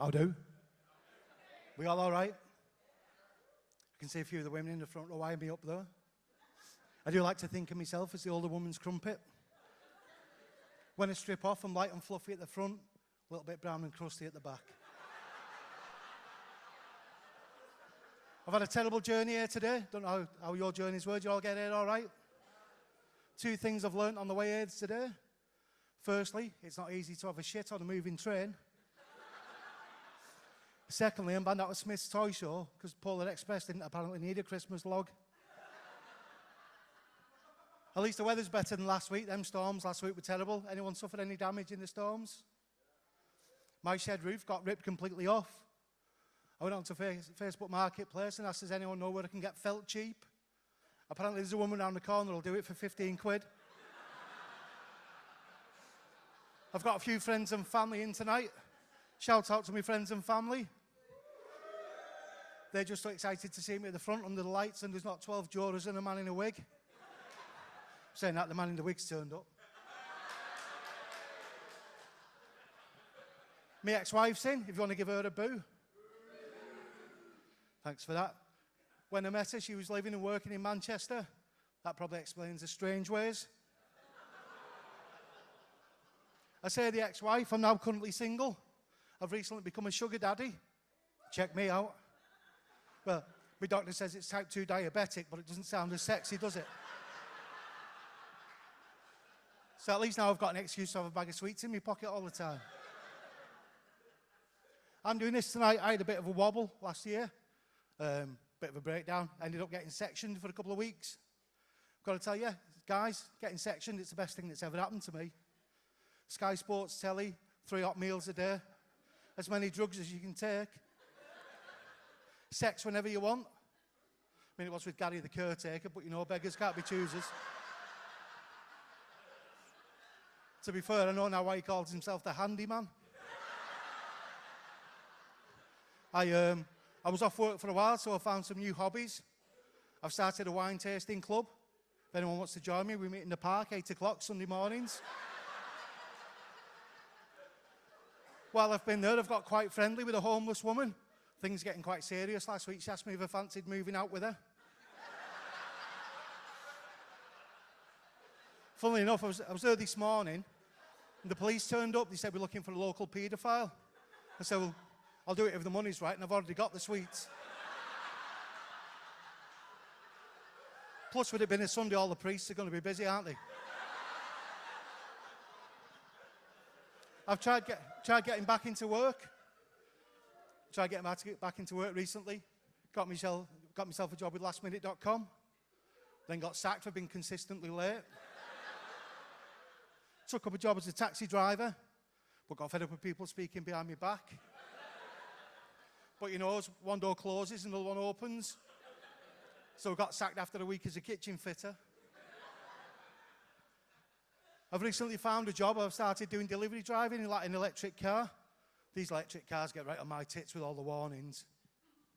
How do? We all right? I can see a few of the women in the front row eyeing me up there. I do like to think of myself as the older woman's crumpet. When I strip off, I'm light and fluffy at the front, a little bit brown and crusty at the back. I've had a terrible journey here today. Don't know how your journeys were. Did you all get here all right? 2 things I've learnt on the way here today. Firstly, it's not easy to have a shit on a moving train. Secondly, I'm banned out of Smith's Toy Show because Polar Express didn't apparently need a Christmas log. At least the weather's better than last week. Them storms last week were terrible. Anyone suffered any damage in the storms? My shed roof got ripped completely off. I went on to Facebook Marketplace and asked, does anyone know where I can get felt cheap? Apparently there's a woman around the corner who'll do it for 15 quid. I've got a few friends and family in tonight. Shout out to my friends and family. They're just so excited to see me at the front under the lights and there's not 12 jurors and a man in a wig. Saying that, the man in the wig's turned up. My ex-wife's in, if you want to give her a boo. Thanks for that. When I met her, she was living and working in Manchester. That probably explains her strange ways. I say the ex-wife, I'm now currently single. I've recently become a sugar daddy. Check me out. Well, my doctor says it's type 2 diabetic, but it doesn't sound as sexy, does it? So at least now I've got an excuse to have a bag of sweets in my pocket all the time. I'm doing this tonight. I had a bit of a wobble last year. Bit of a breakdown. I ended up getting sectioned for a couple of weeks. I've got to tell you, guys, getting sectioned, it's the best thing that's ever happened to me. Sky Sports telly, 3 hot meals a day, as many drugs as you can take, sex whenever you want. I mean, it was with Gary the caretaker, but you know, beggars can't be choosers. To be fair, I know now why he calls himself the handyman. I was off work for a while, so I found some new hobbies. I've started a wine tasting club. If anyone wants to join me, we meet in the park, 8 o'clock, Sunday mornings. While I've been there, I've got quite friendly with a homeless woman. Things getting quite serious. Last week, she asked me if I fancied moving out with her. Funnily enough, I was there this morning, and the police turned up. They said, we're looking for a local paedophile. I said, well, I'll do it if the money's right, and I've already got the sweets. Plus, with it being a Sunday, all the priests are going to be busy, aren't they? I've tried getting back into work. Tried getting back into work recently. Got myself a job with lastminute.com. Then got sacked for being consistently late. Took up a job as a taxi driver, but got fed up with people speaking behind my back. But you know, as one door closes, another one opens. So I got sacked after a week as a kitchen fitter. I've recently found a job. I've started doing delivery driving in like an electric car. These electric cars get right on my tits with all the warnings.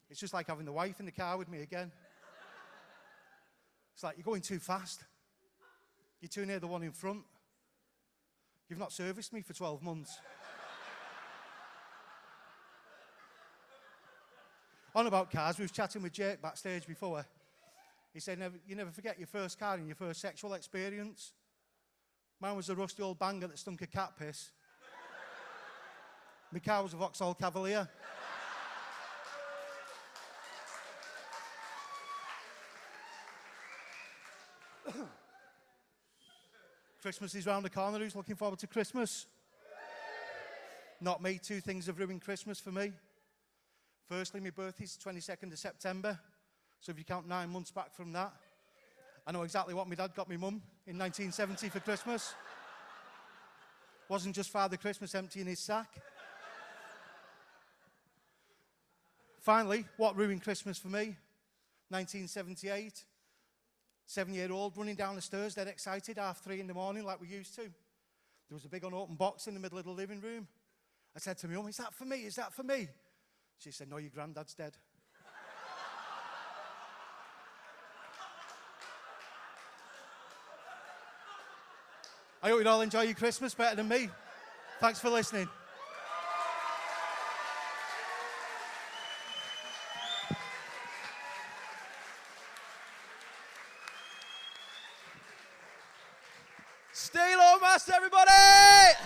It's just like having the wife in the car with me again. It's like, you're going too fast. You're too near the one in front. You've not serviced me for 12 months. On about cars, we was chatting with Jake backstage before. He said, you never forget your first car and your first sexual experience. Mine was a rusty old banger that stunk of cat piss. My car was a Vauxhall Cavalier. Christmas is round the corner. Who's looking forward to Christmas? Not me. 2 things have ruined Christmas for me. Firstly, my birthday's 22nd of September. So if you count 9 months back from that, I know exactly what my dad got my mum in 1970 for Christmas. Wasn't just Father Christmas emptying his sack. Finally, what ruined Christmas for me? 1978. 7-year-old running down the stairs, dead excited, 3:30 in the morning like we used to. There was a big unopened box in the middle of the living room. I said to my mum, is that for me? Is that for me? She said, no, your granddad's dead. I hope you all enjoy your Christmas better than me. Thanks for listening. best, everybody!